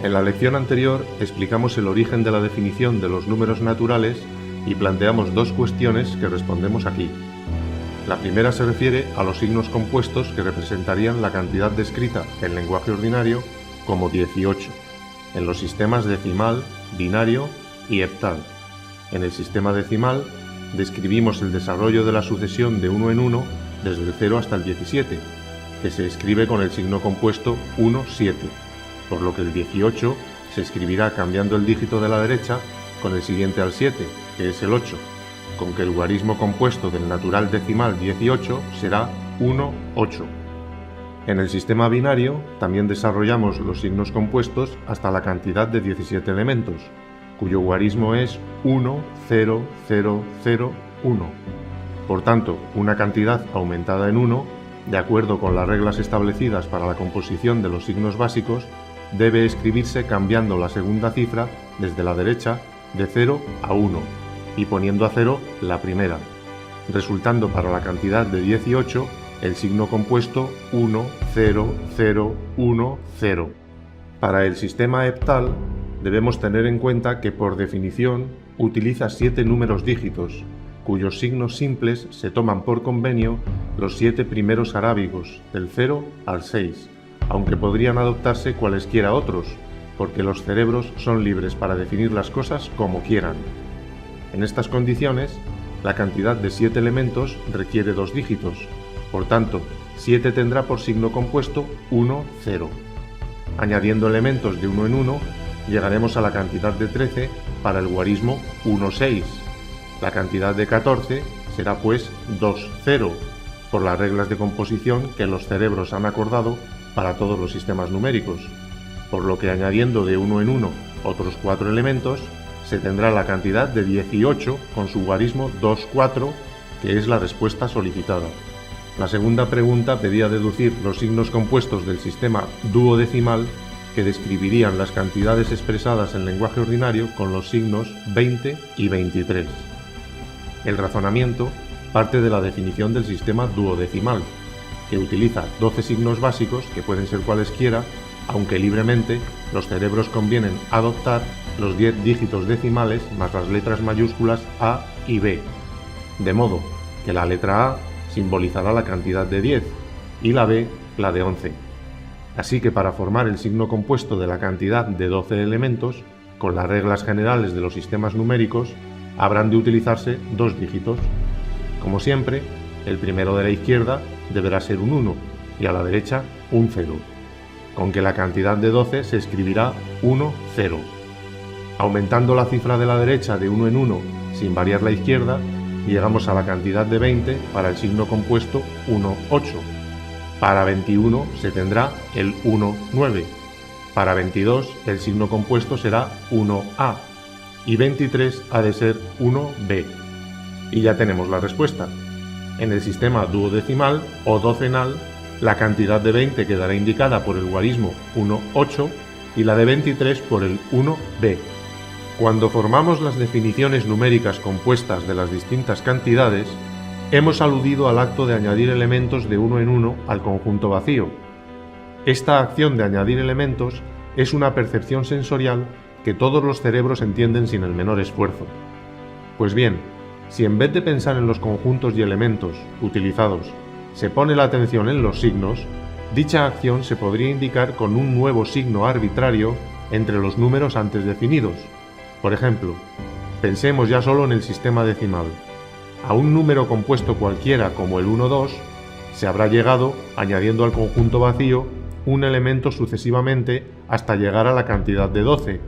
En la lección anterior explicamos el origen de la definición de los números naturales y planteamos dos cuestiones que respondemos aquí. La primera se refiere a los signos compuestos que representarían la cantidad descrita en lenguaje ordinario como 18, en los sistemas decimal, binario y heptal. En el sistema decimal describimos el desarrollo de la sucesión de uno en uno desde el 0 hasta el 17, que se escribe con el signo compuesto 1, 7, por lo que el 18 se escribirá cambiando el dígito de la derecha con el siguiente al 7, que es el 8, con que el logaritmo compuesto del natural decimal 18 será 1, 8. En el sistema binario también desarrollamos los signos compuestos hasta la cantidad de 17 elementos, cuyo logaritmo es 1, 0, 0, 0, 1. Por tanto, una cantidad aumentada en 1, de acuerdo con las reglas establecidas para la composición de los signos básicos, debe escribirse cambiando la segunda cifra desde la derecha de 0 a 1 y poniendo a 0 la primera, resultando para la cantidad de 18 el signo compuesto 1, 0, 0, 1, 0. Para el sistema heptal debemos tener en cuenta que por definición utiliza 7 números dígitos, cuyos signos simples se toman por convenio los 7 primeros arábigos, del 0 al 6, aunque podrían adoptarse cualesquiera otros, porque los cerebros son libres para definir las cosas como quieran. En estas condiciones, la cantidad de 7 elementos requiere 2 dígitos, por tanto, 7 tendrá por signo compuesto 1, 0. Añadiendo elementos de 1 en 1, llegaremos a la cantidad de 13 para el logaritmo 1, 6. La cantidad de 14 será pues 2, 0, por las reglas de composición que los cerebros han acordado para todos los sistemas numéricos, por lo que añadiendo de 1 en 1 otros 4 elementos, se tendrá la cantidad de 18 con su logaritmo 2, 4, que es la respuesta solicitada. La segunda pregunta pedía deducir los signos compuestos del sistema duodecimal que describirían las cantidades expresadas en lenguaje ordinario con los signos 20 y 23. El razonamiento parte de la definición del sistema duodecimal, que utiliza 12 signos básicos que pueden ser cualesquiera, aunque libremente los cerebros convienen adoptar los 10 dígitos decimales más las letras mayúsculas A y B, de modo que la letra A simbolizará la cantidad de 10 y la B la de 11. Así que para formar el signo compuesto de la cantidad de 12 elementos, con las reglas generales de los sistemas numéricos, habrán de utilizarse 2 dígitos. Como siempre, el primero de la izquierda deberá ser un 1 y a la derecha un 0, con que la cantidad de 12 se escribirá 1, 0. Aumentando la cifra de la derecha de 1 en 1 sin variar la izquierda, llegamos a la cantidad de 20 para el signo compuesto 1, 8. Para 21 se tendrá el 1, 9. Para 22 el signo compuesto será 1A y 23 ha de ser 1B. Y ya tenemos la respuesta. En el sistema duodecimal o docenal, la cantidad de 20 quedará indicada por el logaritmo 1, 8 y la de 23 por el 1B. Cuando formamos las definiciones numéricas compuestas de las distintas cantidades, hemos aludido al acto de añadir elementos de 1 en 1 al conjunto vacío. Esta acción de añadir elementos es una percepción sensorial que todos los cerebros entienden sin el menor esfuerzo. Pues bien, si en vez de pensar en los conjuntos y elementos utilizados, se pone la atención en los signos, dicha acción se podría indicar con un nuevo signo arbitrario entre los números antes definidos. Por ejemplo, pensemos ya solo en el sistema decimal. A un número compuesto cualquiera como el 1, 2, se habrá llegado añadiendo al conjunto vacío un elemento sucesivamente hasta llegar a la cantidad de 12,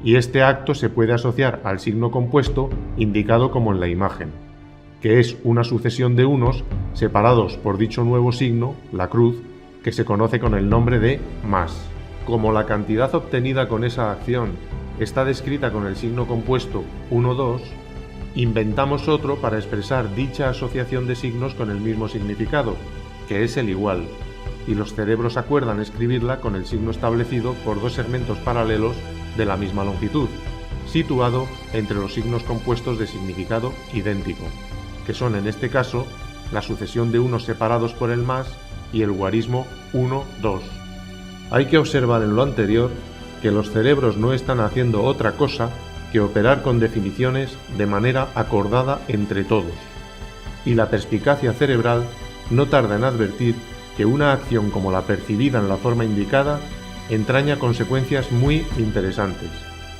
y este acto se puede asociar al signo compuesto indicado como en la imagen, que es una sucesión de unos separados por dicho nuevo signo, la cruz, que se conoce con el nombre de más. Como la cantidad obtenida con esa acción está descrita con el signo compuesto 1, 2, inventamos otro para expresar dicha asociación de signos con el mismo significado, que es el igual, y los cerebros acuerdan escribirla con el signo establecido por 2 segmentos paralelos de la misma longitud, situado entre los signos compuestos de significado idéntico, que son en este caso la sucesión de unos separados por el más y el logaritmo 1, 2. Hay que observar en lo anterior que los cerebros no están haciendo otra cosa que operar con definiciones de manera acordada entre todos. Y la perspicacia cerebral no tarda en advertir que una acción como la percibida en la forma indicada entraña consecuencias muy interesantes,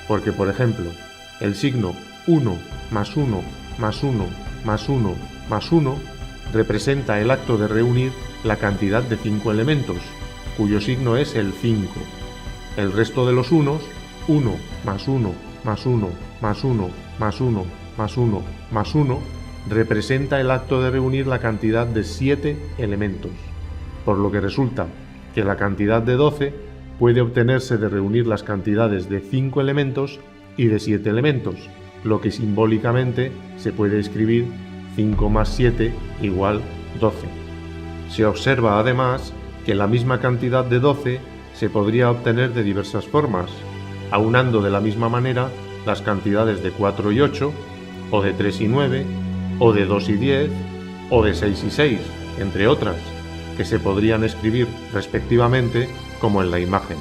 porque por ejemplo, el signo 1 más 1 más 1 más 1 más 1 representa el acto de reunir la cantidad de 5 elementos, cuyo signo es el 5. El resto de los unos, 1 más 1 más 1 más 1 más 1 más 1 más 1, representa el acto de reunir la cantidad de 7 elementos, por lo que resulta que la cantidad de 12 puede obtenerse de reunir las cantidades de 5 elementos y de 7 elementos, lo que simbólicamente se puede escribir 5 más 7 igual 12. Se observa además que la misma cantidad de 12 se podría obtener de diversas formas, aunando de la misma manera las cantidades de 4 y 8, o de 3 y 9, o de 2 y 10, o de 6 y 6, entre otras, que se podrían escribir respectivamente como en la imagen.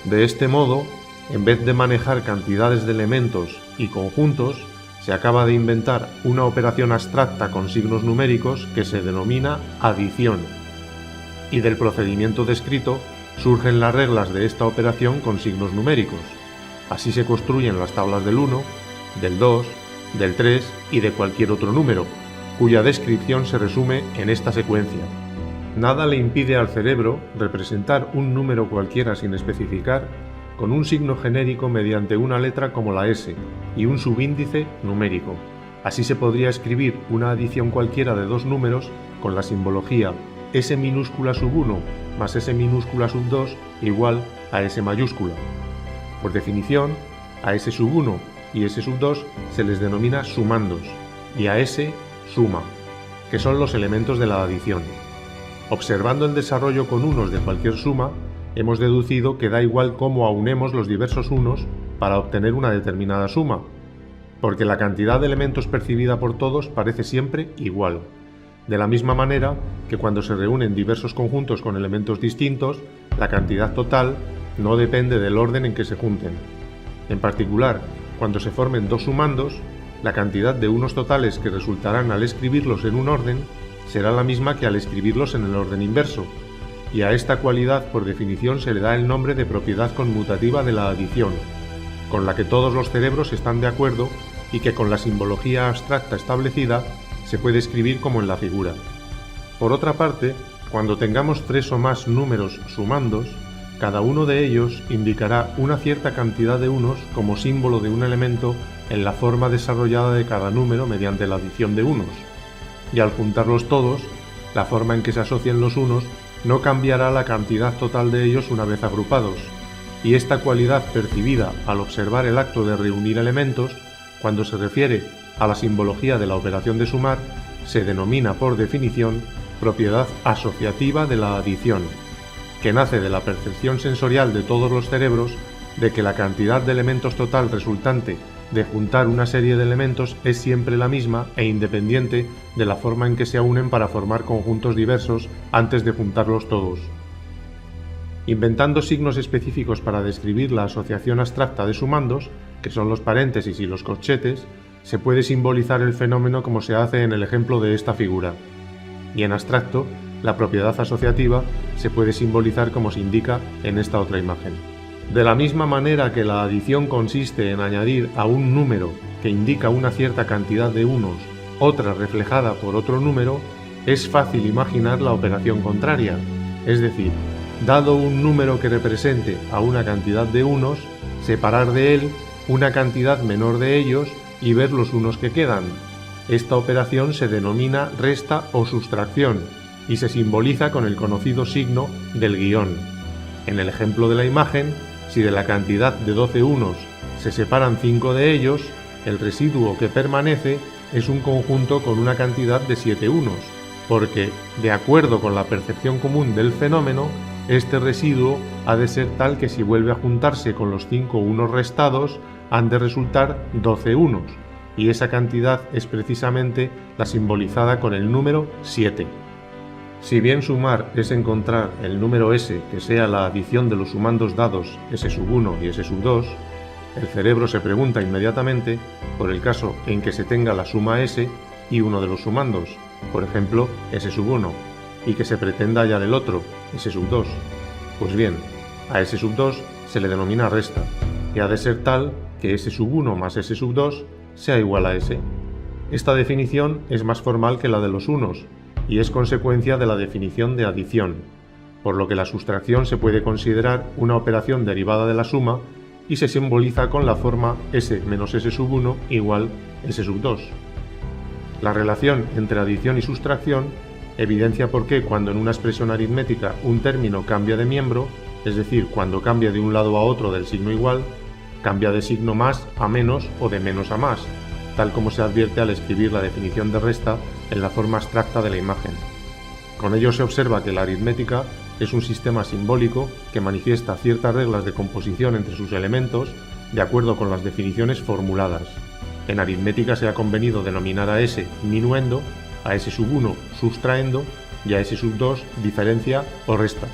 De este modo, en vez de manejar cantidades de elementos y conjuntos, se acaba de inventar una operación abstracta con signos numéricos que se denomina adición. Y del procedimiento descrito surgen las reglas de esta operación con signos numéricos. Así se construyen las tablas del 1, del 2, del 3 y de cualquier otro número, cuya descripción se resume en esta secuencia. Nada le impide al cerebro representar un número cualquiera sin especificar con un signo genérico mediante una letra como la S y un subíndice numérico. Así se podría escribir una adición cualquiera de dos números con la simbología S minúscula sub 1 más S minúscula sub 2 igual a S mayúscula. Por definición, a S sub 1 y S sub 2 se les denomina sumandos y a S suma, que son los elementos de la adición. Observando el desarrollo con unos de cualquier suma, hemos deducido que da igual cómo aunemos los diversos unos para obtener una determinada suma, porque la cantidad de elementos percibida por todos parece siempre igual. De la misma manera que cuando se reúnen diversos conjuntos con elementos distintos, la cantidad total no depende del orden en que se junten. En particular, cuando se formen dos sumandos, la cantidad de unos totales que resultarán al escribirlos en un orden será la misma que al escribirlos en el orden inverso, y a esta cualidad por definición se le da el nombre de propiedad conmutativa de la adición, con la que todos los cerebros están de acuerdo y que con la simbología abstracta establecida se puede escribir como en la figura. Por otra parte, cuando tengamos tres o más números sumandos, cada uno de ellos indicará una cierta cantidad de unos como símbolo de un elemento en la forma desarrollada de cada número mediante la adición de unos, y al juntarlos todos, la forma en que se asocian los unos no cambiará la cantidad total de ellos una vez agrupados, y esta cualidad percibida al observar el acto de reunir elementos, cuando se refiere a la simbología de la operación de sumar, se denomina por definición propiedad asociativa de la adición, que nace de la percepción sensorial de todos los cerebros de que la cantidad de elementos total resultante de juntar una serie de elementos es siempre la misma e independiente de la forma en que se unen para formar conjuntos diversos antes de juntarlos todos. Inventando signos específicos para describir la asociación abstracta de sumandos, que son los paréntesis y los corchetes, se puede simbolizar el fenómeno como se hace en el ejemplo de esta figura. Y en abstracto, la propiedad asociativa se puede simbolizar como se indica en esta otra imagen. De la misma manera que la adición consiste en añadir a un número que indica una cierta cantidad de unos otra reflejada por otro número, es fácil imaginar la operación contraria, es decir, dado un número que represente a una cantidad de unos, separar de él una cantidad menor de ellos y ver los unos que quedan. Esta operación se denomina resta o sustracción y se simboliza con el conocido signo del guión. En el ejemplo de la imagen, si de la cantidad de 12 unos se separan 5 de ellos, el residuo que permanece es un conjunto con una cantidad de 7 unos, porque, de acuerdo con la percepción común del fenómeno, este residuo ha de ser tal que si vuelve a juntarse con los 5 unos restados, han de resultar 12 unos, y esa cantidad es precisamente la simbolizada con el número 7. Si bien sumar es encontrar el número s que sea la adición de los sumandos dados s1 y s2, el cerebro se pregunta inmediatamente por el caso en que se tenga la suma s y uno de los sumandos, por ejemplo s1, y que se pretenda hallar el otro, s2. Pues bien, a s2 se le denomina resta, y ha de ser tal que s1 más s2 sea igual a s. Esta definición es más formal que la de los unos, y es consecuencia de la definición de adición, por lo que la sustracción se puede considerar una operación derivada de la suma y se simboliza con la forma s menos s1 igual s2. La relación entre adición y sustracción evidencia por qué cuando en una expresión aritmética un término cambia de miembro, es decir, cuando cambia de un lado a otro del signo igual, cambia de signo más a menos o de menos a más, tal como se advierte al escribir la definición de resta en la forma abstracta de la imagen. Con ello se observa que la aritmética es un sistema simbólico que manifiesta ciertas reglas de composición entre sus elementos de acuerdo con las definiciones formuladas. En aritmética se ha convenido denominar a S minuendo, a S1 sustraendo y a S2 diferencia o resta.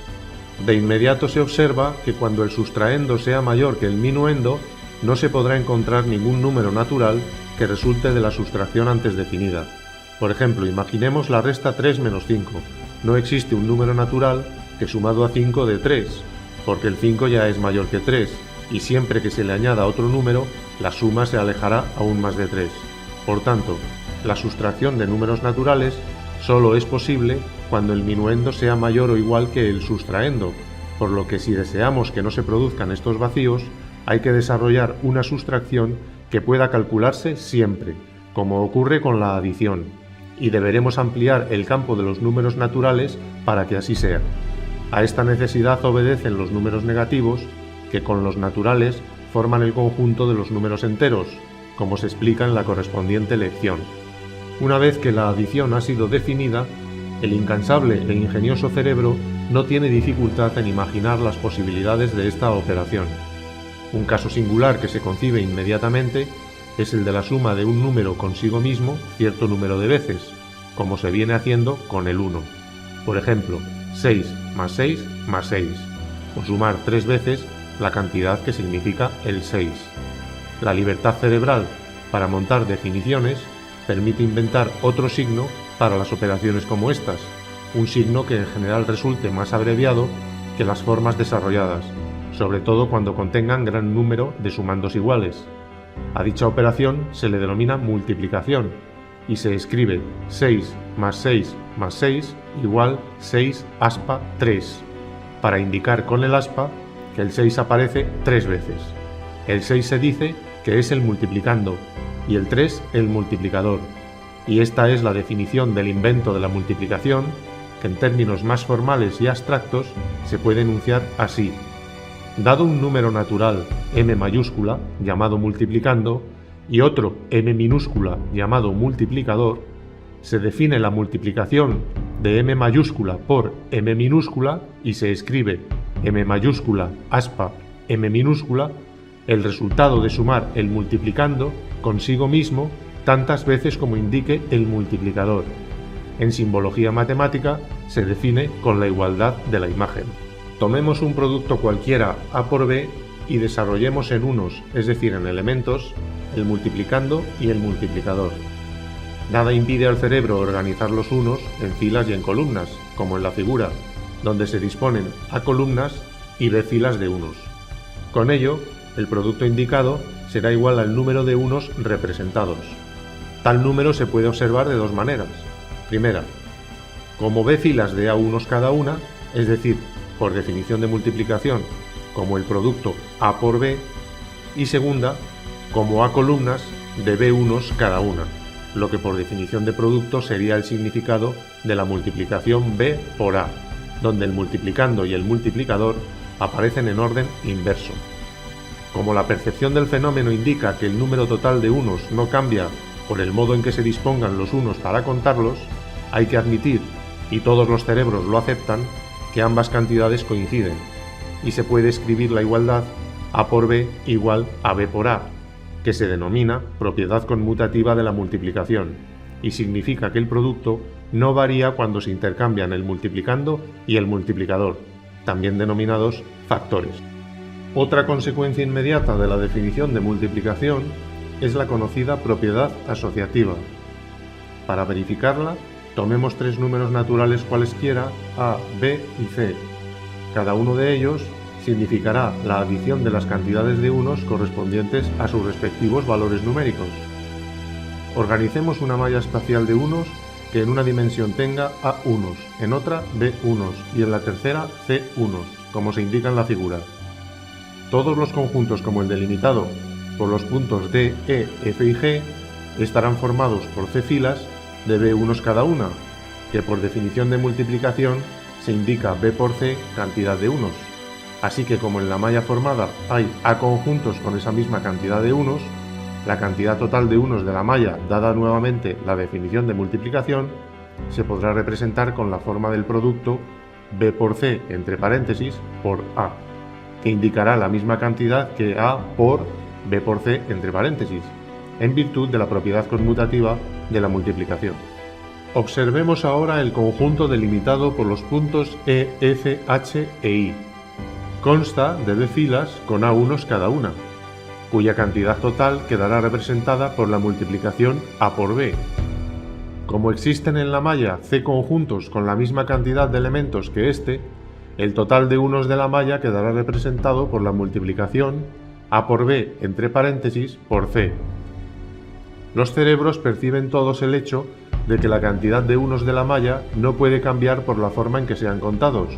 De inmediato se observa que cuando el sustraendo sea mayor que el minuendo, no se podrá encontrar ningún número natural que resulte de la sustracción antes definida. Por ejemplo, imaginemos la resta 3 menos 5. No existe un número natural que sumado a 5 dé 3, porque el 5 ya es mayor que 3, y siempre que se le añada otro número, la suma se alejará aún más de 3. Por tanto, la sustracción de números naturales solo es posible cuando el minuendo sea mayor o igual que el sustraendo, por lo que si deseamos que no se produzcan estos vacíos, hay que desarrollar una sustracción que pueda calcularse siempre, como ocurre con la adición, y deberemos ampliar el campo de los números naturales para que así sea. A esta necesidad obedecen los números negativos, que con los naturales forman el conjunto de los números enteros, como se explica en la correspondiente lección. Una vez que la adición ha sido definida, el incansable e ingenioso cerebro no tiene dificultad en imaginar las posibilidades de esta operación. Un caso singular que se concibe inmediatamente es el de la suma de un número consigo mismo cierto número de veces, como se viene haciendo con el 1. Por ejemplo, 6 más 6 más 6, o sumar 3 veces la cantidad que significa el 6. La libertad cerebral para montar definiciones permite inventar otro signo para las operaciones como estas, un signo que en general resulte más abreviado que las formas desarrolladas, sobre todo cuando contengan gran número de sumandos iguales. A dicha operación se le denomina multiplicación y se escribe 6 más 6 más 6 igual 6 aspa 3, para indicar con el aspa que el 6 aparece 3 veces. El 6 se dice que es el multiplicando y el 3 el multiplicador, y esta es la definición del invento de la multiplicación, que en términos más formales y abstractos se puede enunciar así. Dado un número natural m mayúscula, llamado multiplicando, y otro m minúscula, llamado multiplicador, se define la multiplicación de m mayúscula por m minúscula y se escribe m mayúscula aspa m minúscula, el resultado de sumar el multiplicando consigo mismo tantas veces como indique el multiplicador. En simbología matemática se define con la igualdad de la imagen. Tomemos un producto cualquiera A por B y desarrollemos en unos, es decir, en elementos, el multiplicando y el multiplicador. Nada impide al cerebro organizar los unos en filas y en columnas, como en la figura, donde se disponen A columnas y B filas de unos. Con ello, el producto indicado será igual al número de unos representados. Tal número se puede observar de dos maneras. Primera, como B filas de A unos cada una, es decir, por definición de multiplicación, como el producto A por B, y segunda, como A columnas de B unos cada una, lo que por definición de producto sería el significado de la multiplicación B por A, donde el multiplicando y el multiplicador aparecen en orden inverso. Como la percepción del fenómeno indica que el número total de unos no cambia por el modo en que se dispongan los unos para contarlos, hay que admitir, y todos los cerebros lo aceptan, que ambas cantidades coinciden, y se puede escribir la igualdad A por B igual a B por A, que se denomina propiedad conmutativa de la multiplicación, y significa que el producto no varía cuando se intercambian el multiplicando y el multiplicador, también denominados factores. Otra consecuencia inmediata de la definición de multiplicación es la conocida propiedad asociativa. Para verificarla, tomemos tres números naturales cualesquiera A, B y C. Cada uno de ellos significará la adición de las cantidades de unos correspondientes a sus respectivos valores numéricos. Organicemos una malla espacial de unos que en una dimensión tenga A unos, en otra B unos y en la tercera C unos, como se indica en la figura. Todos los conjuntos como el delimitado por los puntos D, E, F y G estarán formados por C filas de B unos cada una, que por definición de multiplicación se indica B por C cantidad de unos. Así que como en la malla formada hay A conjuntos con esa misma cantidad de unos, la cantidad total de unos de la malla, dada nuevamente la definición de multiplicación, se podrá representar con la forma del producto B por C entre paréntesis por A, que indicará la misma cantidad que A por B por C entre paréntesis, en virtud de la propiedad conmutativa de la multiplicación. Observemos ahora el conjunto delimitado por los puntos E, F, H e I. Consta de B filas con A unos cada una, cuya cantidad total quedará representada por la multiplicación A por B. Como existen en la malla C conjuntos con la misma cantidad de elementos que este, el total de unos de la malla quedará representado por la multiplicación A por B entre paréntesis por C. Los cerebros perciben todos el hecho de que la cantidad de unos de la malla no puede cambiar por la forma en que sean contados,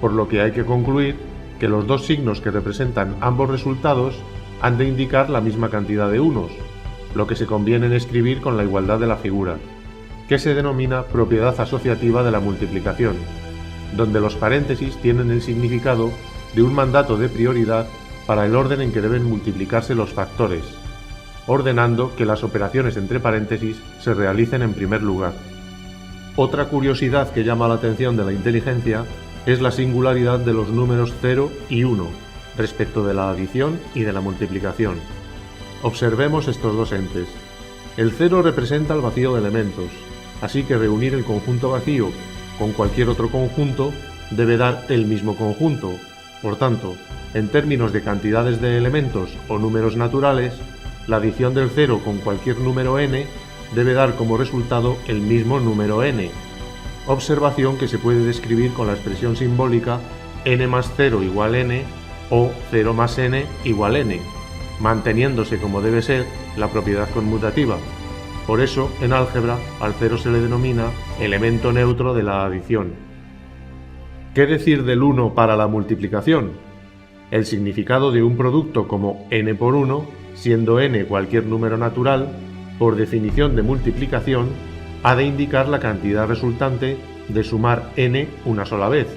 por lo que hay que concluir que los dos signos que representan ambos resultados han de indicar la misma cantidad de unos, lo que se conviene en escribir con la igualdad de la figura, que se denomina propiedad asociativa de la multiplicación, donde los paréntesis tienen el significado de un mandato de prioridad para el orden en que deben multiplicarse los factores, ordenando que las operaciones entre paréntesis se realicen en primer lugar. Otra curiosidad que llama la atención de la inteligencia es la singularidad de los números 0 y 1 respecto de la adición y de la multiplicación. Observemos estos dos entes. El 0 representa el vacío de elementos, así que reunir el conjunto vacío con cualquier otro conjunto debe dar el mismo conjunto. Por tanto, en términos de cantidades de elementos o números naturales, la adición del 0 con cualquier número n debe dar como resultado el mismo número n, observación que se puede describir con la expresión simbólica n más 0 igual n o 0 más n igual n, manteniéndose como debe ser la propiedad conmutativa. Por eso, en álgebra, al 0 se le denomina elemento neutro de la adición. ¿Qué decir del 1 para la multiplicación? El significado de un producto como n por 1, siendo n cualquier número natural, por definición de multiplicación, ha de indicar la cantidad resultante de sumar n una sola vez,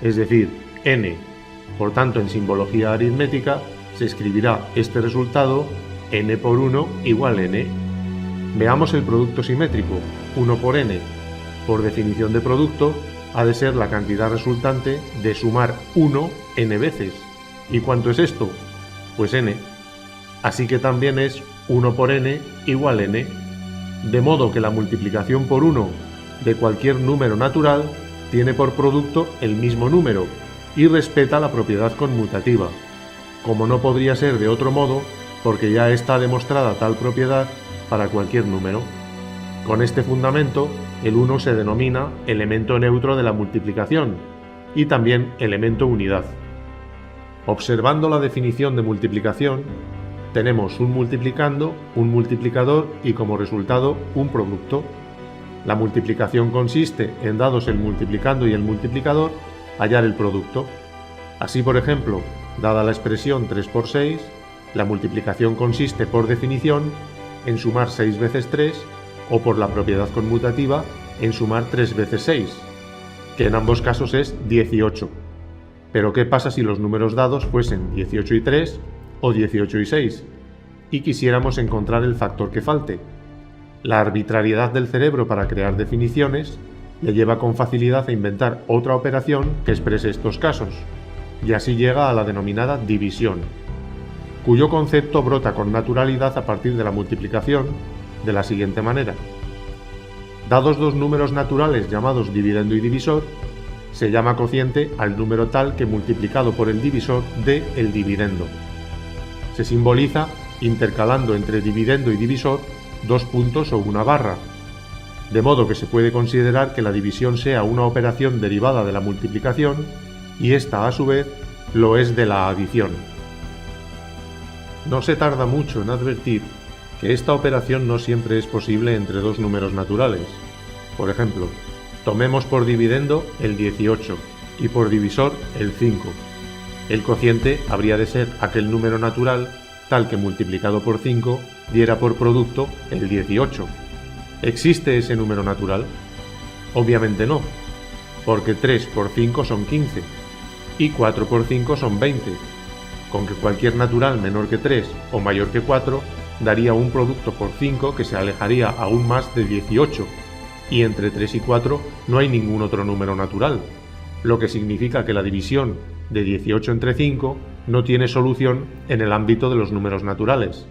es decir, n. Por tanto, en simbología aritmética se escribirá este resultado n por 1 igual n. Veamos el producto simétrico, 1 por n. Por definición de producto, ha de ser la cantidad resultante de sumar 1 n veces. ¿Y cuánto es esto? Pues n. Así que también es 1 por n igual n. De modo que la multiplicación por 1 de cualquier número natural tiene por producto el mismo número y respeta la propiedad conmutativa, como no podría ser de otro modo porque ya está demostrada tal propiedad para cualquier número. Con este fundamento, el 1 se denomina elemento neutro de la multiplicación y también elemento unidad. Observando la definición de multiplicación, tenemos un multiplicando, un multiplicador y como resultado un producto. La multiplicación consiste en, dados el multiplicando y el multiplicador, hallar el producto. Así, por ejemplo, dada la expresión 3 por 6, la multiplicación consiste por definición en sumar 6 veces 3 o por la propiedad conmutativa en sumar 3 veces 6, que en ambos casos es 18. Pero ¿qué pasa si los números dados fuesen 18 y 3 o 18 y 6 y quisiéramos encontrar el factor que falte? La arbitrariedad del cerebro para crear definiciones le lleva con facilidad a inventar otra operación que exprese estos casos, y así llega a la denominada división, cuyo concepto brota con naturalidad a partir de la multiplicación de la siguiente manera. Dados dos números naturales llamados dividendo y divisor, se llama cociente al número tal que multiplicado por el divisor dé el dividendo. Se simboliza intercalando entre dividendo y divisor dos puntos o una barra, de modo que se puede considerar que la división sea una operación derivada de la multiplicación y esta a su vez lo es de la adición. No se tarda mucho en advertir que esta operación no siempre es posible entre dos números naturales. Por ejemplo, tomemos por dividendo el 18 y por divisor el 5. El cociente habría de ser aquel número natural tal que multiplicado por 5 diera por producto el 18. ¿Existe ese número natural? Obviamente no, porque 3 por 5 son 15 y 4 por 5 son 20, con que cualquier natural menor que 3 o mayor que 4 daría un producto por 5 que se alejaría aún más de 18, y entre 3 y 4 no hay ningún otro número natural, lo que significa que la división de 18 entre 5 no tiene solución en el ámbito de los números naturales,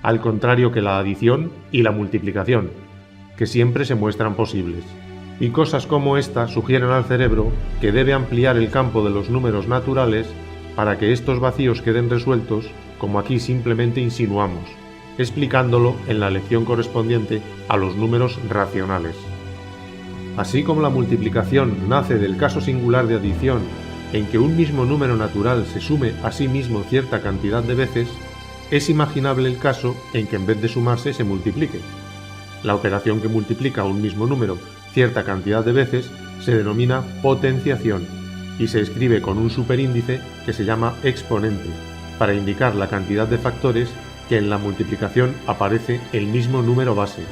al contrario que la adición y la multiplicación, que siempre se muestran posibles. Y cosas como esta sugieren al cerebro que debe ampliar el campo de los números naturales para que estos vacíos queden resueltos, como aquí simplemente insinuamos, explicándolo en la lección correspondiente a los números racionales. Así como la multiplicación nace del caso singular de adición, en que un mismo número natural se sume a sí mismo cierta cantidad de veces, es imaginable el caso en que en vez de sumarse se multiplique. La operación que multiplica un mismo número cierta cantidad de veces se denomina potenciación y se escribe con un superíndice que se llama exponente, para indicar la cantidad de factores que en la multiplicación aparece el mismo número base.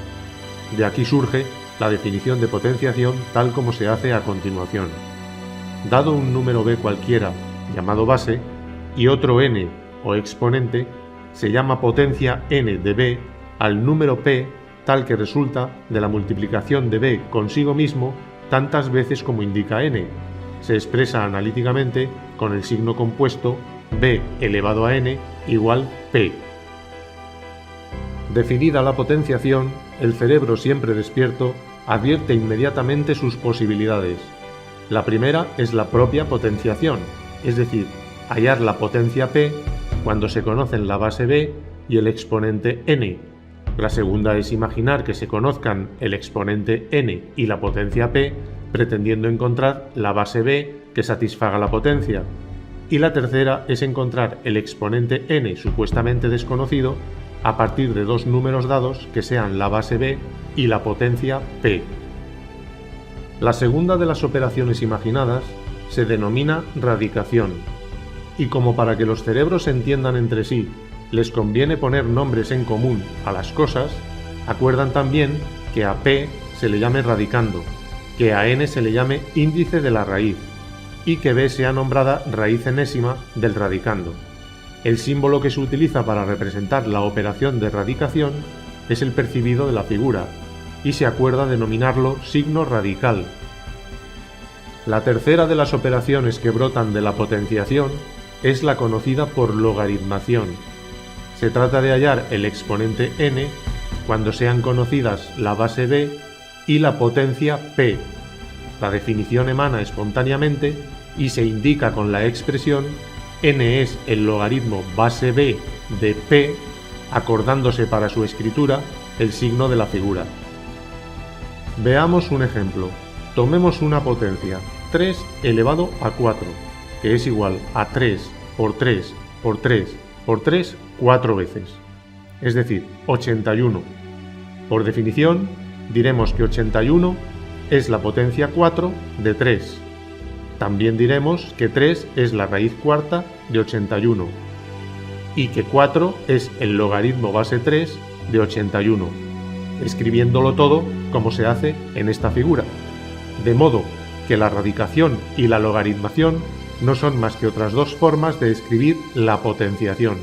De aquí surge la definición de potenciación tal como se hace a continuación. Dado un número b cualquiera, llamado base, y otro n o exponente, se llama potencia n de b al número p tal que resulta de la multiplicación de b consigo mismo tantas veces como indica n. Se expresa analíticamente con el signo compuesto b elevado a n igual p. Definida la potenciación, el cerebro siempre despierto advierte inmediatamente sus posibilidades. La primera es la propia potenciación, es decir, hallar la potencia p cuando se conocen la base b y el exponente n. La segunda es imaginar que se conozcan el exponente n y la potencia p, pretendiendo encontrar la base b que satisfaga la potencia. Y la tercera es encontrar el exponente n supuestamente desconocido a partir de dos números dados que sean la base b y la potencia p. La segunda de las operaciones imaginadas se denomina radicación, y como para que los cerebros se entiendan entre sí les conviene poner nombres en común a las cosas, acuerdan también que a p se le llame radicando, que a n se le llame índice de la raíz, y que b sea nombrada raíz enésima del radicando. El símbolo que se utiliza para representar la operación de radicación es el percibido de la figura, y se acuerda denominarlo signo radical. La tercera de las operaciones que brotan de la potenciación es la conocida por logaritmación. Se trata de hallar el exponente n cuando sean conocidas la base b y la potencia p. La definición emana espontáneamente y se indica con la expresión n es el logaritmo base b de p, acordándose para su escritura el signo de la figura. Veamos un ejemplo. Tomemos una potencia, 3 elevado a 4, que es igual a 3 por 3 por 3 por 3 4 veces, es decir, 81. Por definición, diremos que 81 es la potencia 4 de 3. También diremos que 3 es la raíz cuarta de 81 y que 4 es el logaritmo base 3 de 81, escribiéndolo todo como se hace en esta figura, de modo que la radicación y la logaritmación no son más que otras dos formas de escribir la potenciación.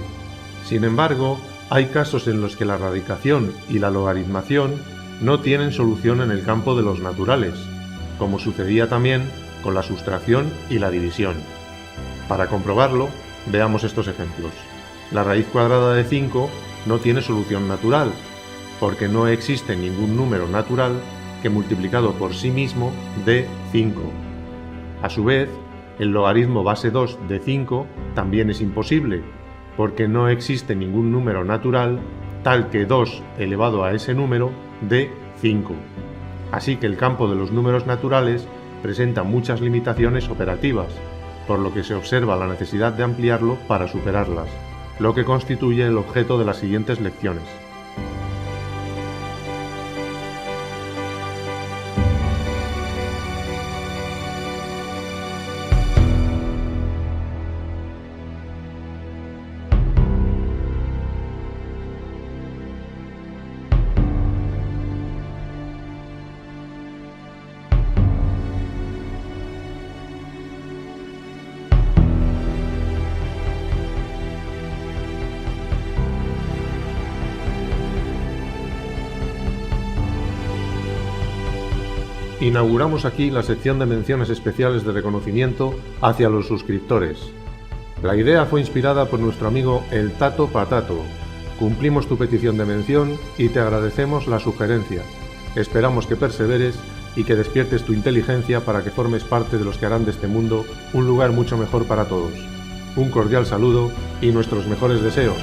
Sin embargo, hay casos en los que la radicación y la logaritmación no tienen solución en el campo de los naturales, como sucedía también con la sustracción y la división. Para comprobarlo, veamos estos ejemplos. La raíz cuadrada de 5 no tiene solución natural, porque no existe ningún número natural que multiplicado por sí mismo dé 5. A su vez, el logaritmo base 2 de 5 también es imposible, porque no existe ningún número natural tal que 2 elevado a ese número dé 5. Así que el campo de los números naturales presenta muchas limitaciones operativas, por lo que se observa la necesidad de ampliarlo para superarlas, lo que constituye el objeto de las siguientes lecciones. Inauguramos aquí la sección de menciones especiales de reconocimiento hacia los suscriptores. La idea fue inspirada por nuestro amigo El Tato Patato. Cumplimos tu petición de mención y te agradecemos la sugerencia. Esperamos que perseveres y que despiertes tu inteligencia para que formes parte de los que harán de este mundo un lugar mucho mejor para todos. Un cordial saludo y nuestros mejores deseos.